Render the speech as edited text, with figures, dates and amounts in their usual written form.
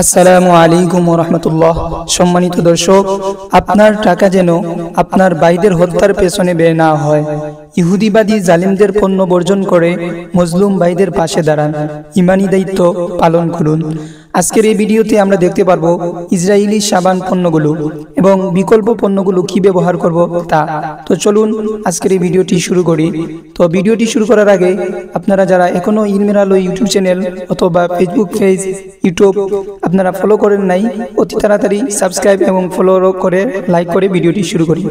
আসসালামু আলাইকুম ওয়া রাহমাতুল্লাহ। সম্মানিত দর্শক, আপনার টাকা যেন আপনার ভাইদের হত্যার পেছনে ব্যয় না হয়। ইহুদিবাদী জালিমদের পণ্য বর্জন করে মজলুম ভাইদের পাশে দাঁড়ান, ইমানি দায়িত্ব পালন করুন। আজকের এই ভিডিওতে আমরা দেখতে পারবো ইসরায়েলি সাবান পণ্যগুলো এবং বিকল্প পণ্যগুলো কি ব্যবহার করব তা। তো চলুন আজকের এই ভিডিওটি শুরু করি। তো ভিডিওটি শুরু করার আগে আপনারা যারা এখনো ইলমের আলো ইউটিউব চ্যানেল অথবা ফেসবুক পেজ ইউটিউব আপনারা ফলো করেন নাই, অতি তাড়াতাড়ি সাবস্ক্রাইব এবং ফলো করে লাইক করে ভিডিওটি শুরু করি।